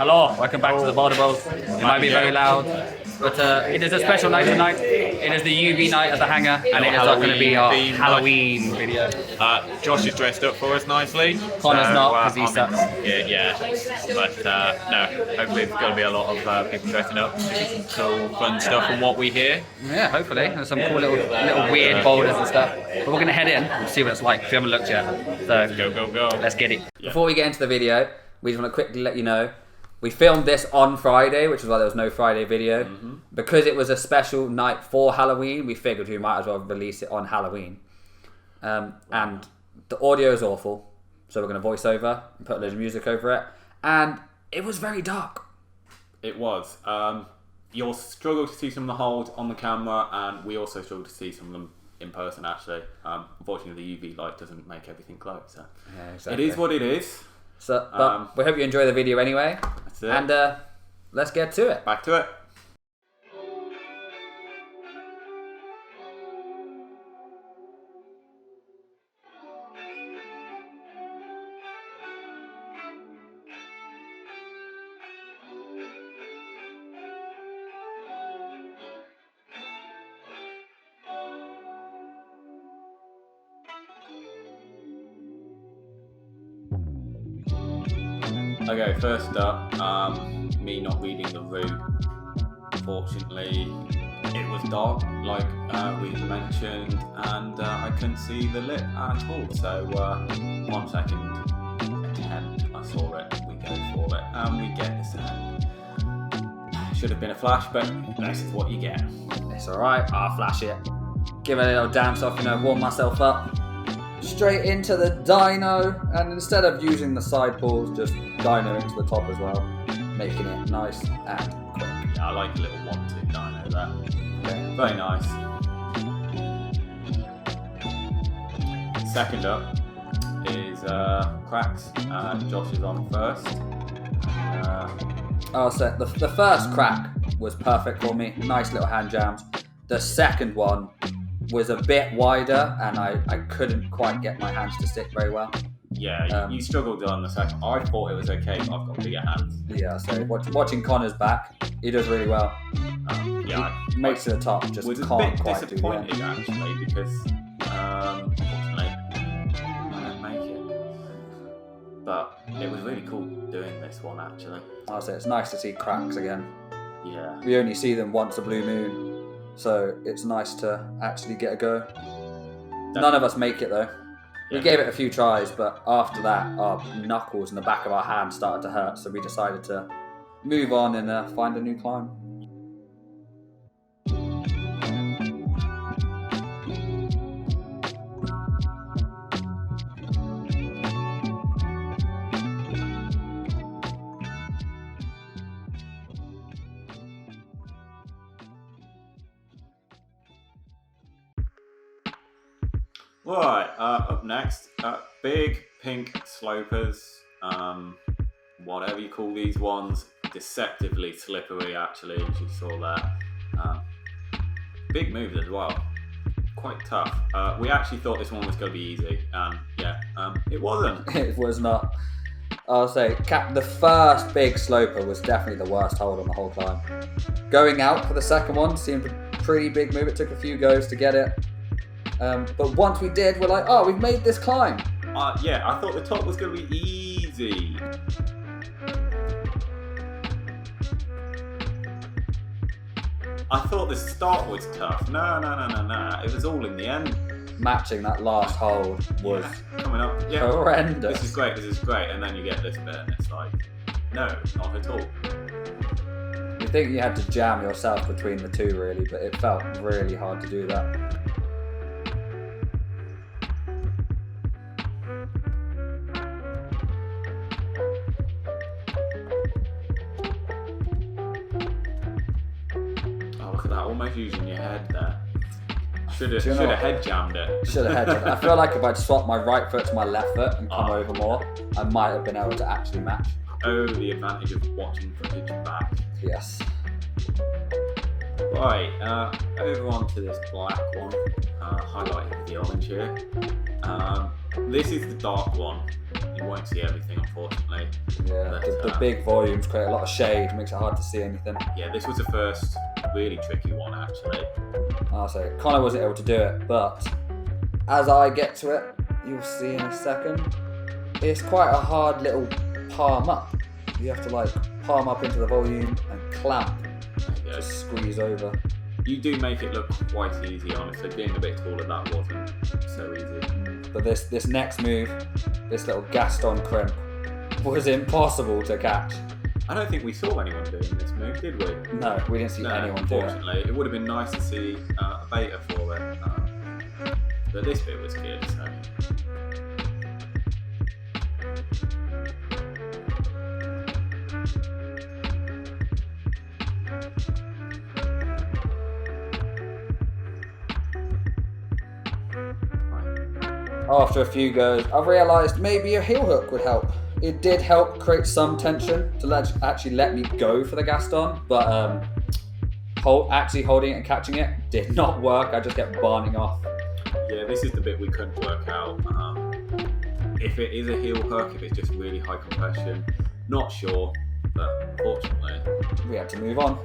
Hello, welcome back to the Boulder Bowls. It might be very loud, but it is a special night tonight. It is the UV night at the hangar, and it is not going to be our Halloween video. Josh is dressed up for us nicely. Connor's not, because he sucks. Yeah. But no, hopefully there's going to be a lot of people dressing up. Some cool, fun stuff from what we hear. Yeah, hopefully. There's some cool little weird boulders and stuff. But we're going to head in and see what it's like if you haven't looked yet. So Go. Let's get it. Yeah. Before we get into the video, we just want to quickly let you know, we filmed this on Friday, which is why there was no Friday video. Because it was a special night for Halloween, we figured we might as well release it on Halloween. And the audio is awful, so we're going to voice over and put a load of music over it. And it was very dark. It was. You'll struggle to see some of the holes on the camera, and we also struggle to see some of them in person, actually. Unfortunately, the UV light doesn't make everything glow, so yeah, exactly. It is what it is. So, but we hope you enjoy the video anyway. That's it. And let's get to it. Back to it. Okay, first up, me not reading the route. Fortunately, it was dark, like we mentioned, and I couldn't see the lit at all. So, 1 second attempt, I saw it, we go for it, and we get the sound. Should have been a flash, but this is what you get. It's alright, I'll flash it. Give it a little dance off, warm myself up. Straight into the dyno, and instead of using the side pulls, just dyno into the top as well, making it nice and quick. Yeah, I like a little 1-2 dyno there. Okay. Very nice. Second up is cracks. Josh is on first. So the first crack was perfect for me, nice little hand jams. The second one was a bit wider, and I couldn't quite get my hands to stick very well. Yeah, you struggled on the second. I thought it was okay, but I've got bigger hands. Yeah, so watching Connor's back, he does really well. Yeah, he makes it to the top, just was can't a bit quite disappointed do actually, because unfortunately I don't make it. But it was really cool doing this one actually. I'll say it's nice to see cracks again. Yeah. We only see them once a blue moon. So it's nice to actually get a go. None of us make it though. Yeah. We gave it a few tries, but after that, our knuckles and the back of our hand started to hurt, so we decided to move on and find a new climb. Right, up next, big pink slopers, whatever you call these ones, deceptively slippery actually, as you saw there. Big moves as well, quite tough. We actually thought this one was going to be easy, and it wasn't. It was not. I'll say, the first big sloper was definitely the worst hold on the whole climb. Going out for the second one seemed a pretty big move, it took a few goes to get it. But once we did, we're like, oh, we've made this climb. Yeah, I thought the top was going to be easy. I thought the start was tough. No. It was all in the end. Matching that last hold was coming up. Yeah, horrendous. This is great. And then you get this bit and it's like, no, not at all. You think you had to jam yourself between the two really, but it felt really hard to do that. Almost using your head there. Should have head jammed it. Should have head jammed it. I feel like if I'd swapped my right foot to my left foot and come over more, I might have been able to actually match. Oh, the advantage of watching footage back. Yes. Right, over on to this black one, highlighting the orange here. This is the dark one. You won't see everything, unfortunately. Yeah, But, the big volumes create a lot of shade, makes it hard to see anything. Yeah, this was the first really tricky one, actually. I'll say, Connor wasn't able to do it, but as I get to it, you'll see in a second, it's quite a hard little palm up. You have to like palm up into the volume and clamp, just squeeze over. You do make it look quite easy, honestly. Being a bit taller, that wasn't so easy. But this next move, this little Gaston crimp, was impossible to catch. I don't think we saw anyone doing this move, did we? No, we didn't see anyone do it. Unfortunately, it would have been nice to see a beta for it. But this bit was good, so. After a few goes, I realised maybe a heel hook would help. It did help create some tension to actually let me go for the Gaston, but actually holding it and catching it did not work. I just kept barning off. Yeah, this is the bit we couldn't work out. If it is a heel hook, if it's just really high compression, not sure, but unfortunately. We had to move on.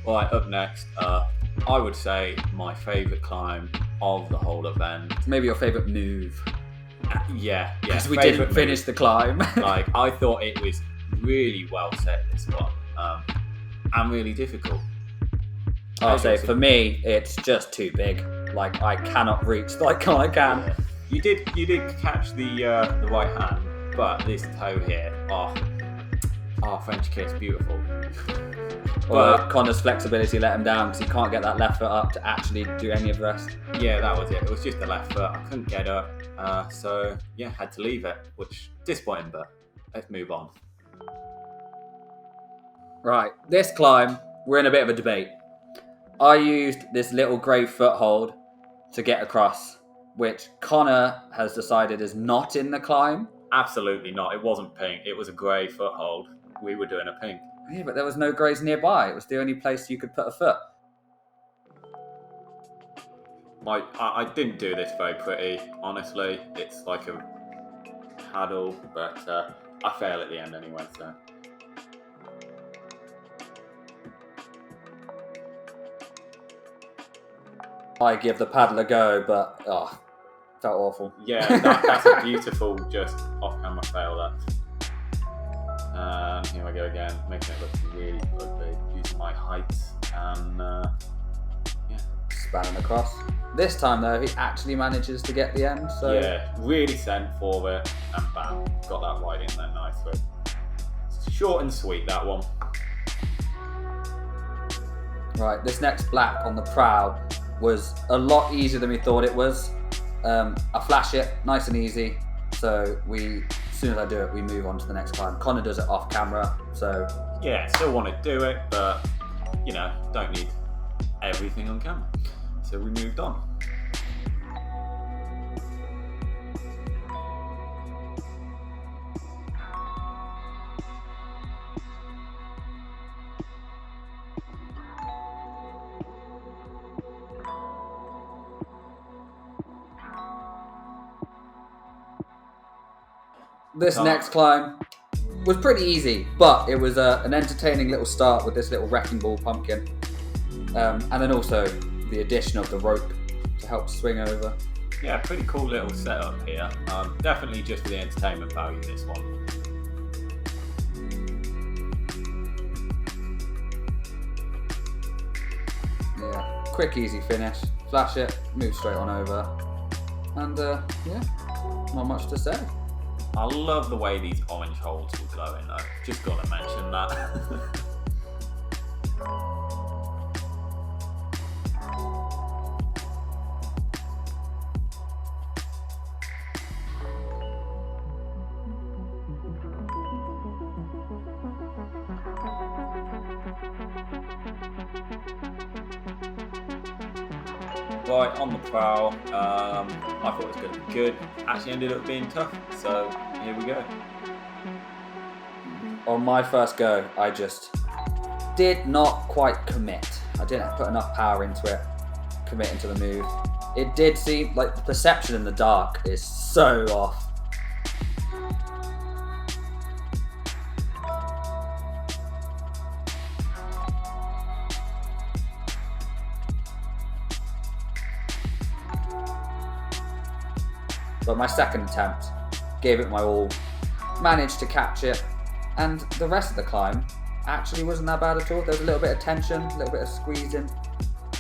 Right, up next, I would say my favourite climb of the whole event. Maybe your favourite move. Yeah. Because we didn't finish the climb. Like, I thought it was really well set, this one, and really difficult. I'll say, for me, it's just too big. Like, I cannot reach like Connor can. Yeah. You did catch the right hand, but this toe here, French kiss, beautiful. But Connor's flexibility let him down because he can't get that left foot up to actually do any of the rest. Yeah, that was it. It was just the left foot. I couldn't get up, so yeah, had to leave it, which disappointing. But let's move on. Right, this climb, we're in a bit of a debate. I used this little grey foothold to get across, which Connor has decided is not in the climb. Absolutely not. It wasn't pink. It was a grey foothold. We were doing a pink. Yeah, but there was no greys nearby. It was the only place you could put a foot. I didn't do this very pretty, honestly. It's like a paddle, but I fail at the end anyway, so. I give the paddle a go, but felt awful. Yeah, that's a beautiful just off-camera fail, that. And here I go again, making it look really ugly, using my height, and spanning across. This time though, he actually manages to get the end, so... Yeah, really sent for it, and bam, got that right in there nicely. Short and sweet, that one. Right, this next black on the prow was a lot easier than we thought it was. I flash it, nice and easy, so as soon as I do it, we move on to the next climb. Connor does it off camera, so... Yeah, still want to do it, but, don't need everything on camera. So we moved on. This next climb was pretty easy, but it was an entertaining little start with this little wrecking ball pumpkin. And then also the addition of the rope to help swing over. Yeah, pretty cool little setup here. Definitely just for the entertainment value, this one. Yeah, quick easy finish. Flash it, move straight on over. And not much to say. I love the way these orange holes were glowing though. Just gotta mention that. Right, on the prowl. I thought it was going to be good. Actually ended up being tough. So here we go. On my first go, I just did not quite commit. I didn't put enough power into it, commit into the move. It did seem like the perception in the dark is so off. But my second attempt, gave it my all, managed to catch it, and the rest of the climb actually wasn't that bad at all. There was a little bit of tension, a little bit of squeezing,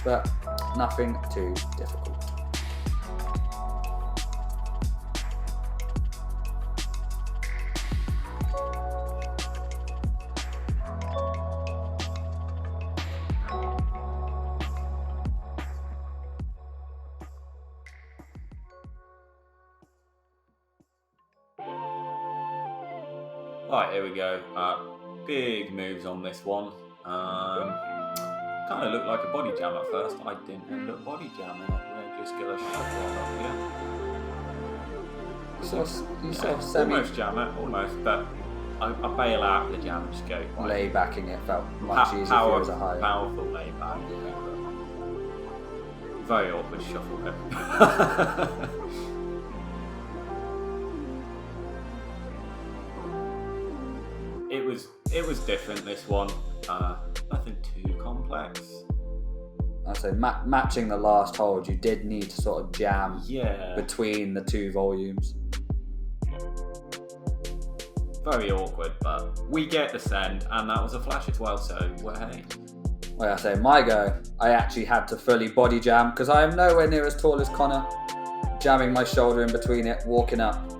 but nothing too difficult. Right, here we go. Big moves on this one. Kind of looked like a body jam at first. I didn't end up body jamming it. We're just gonna shuffle on up here. You sort of semi almost jam it, almost, but I bail out of the jam and just go quite lay backing it felt much easier if it was a higher. Powerful lay back. Yeah, but very awkward shuffle here. It was different, this one. Nothing too complex. I'd say matching the last hold, you did need to sort of jam between the two volumes. Very awkward, but we get the send, and that was a flash as well, so well, hey. Like I say, my go, I actually had to fully body jam because I am nowhere near as tall as Connor. Jamming my shoulder in between it, walking up,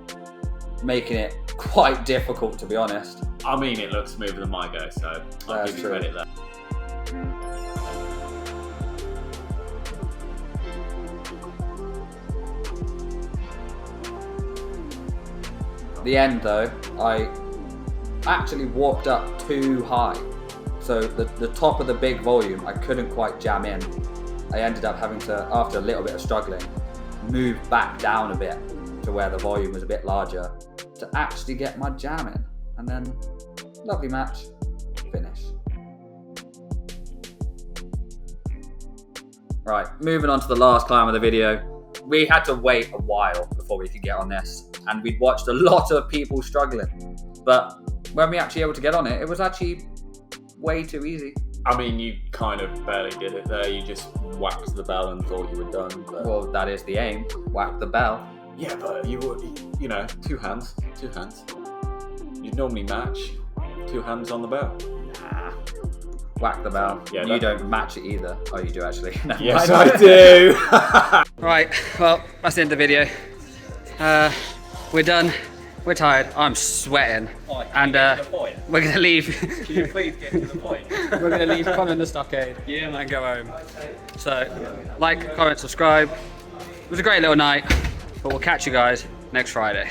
making it quite difficult, to be honest. I mean, it looks smoother than my go, so I'll give you credit there. The end though, I actually walked up too high. So the top of the big volume, I couldn't quite jam in. I ended up having to, after a little bit of struggling, move back down a bit to where the volume was a bit larger to actually get my jam in. And then, lovely match, finish. Right, moving on to the last climb of the video. We had to wait a while before we could get on this, and we'd watched a lot of people struggling. But when we actually able to get on it, it was actually way too easy. I mean, you kind of barely did it there. You just whacked the bell and thought you were done. But... Well, that is the aim. Whack the bell. Yeah, but you know, two hands. You'd normally match 2 hands on the bell. Nah. Whack the bell. Yeah, you don't match it either. Oh, you do actually. Yes, I do. Right, well, that's the end of the video. We're done. We're tired. I'm sweating. And we're going to leave. Can you please get to the point? We're going to leave Connor in the stockade and go home. So, like, comment, subscribe. It was a great little night, but we'll catch you guys next Friday.